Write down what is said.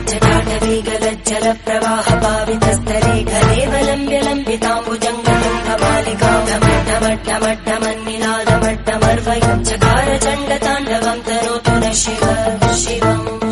जटाटवीगलज्जल प्रवाह पावितस्तरे घलेवलम्ब्य लम्बिताम्बुजङ्गतुङ्गमालिकामट्टमट्टमट्टमन्निनादमट्टमर्वयं चकार चण्डताण्डवं तनोतु न शिव शिवम्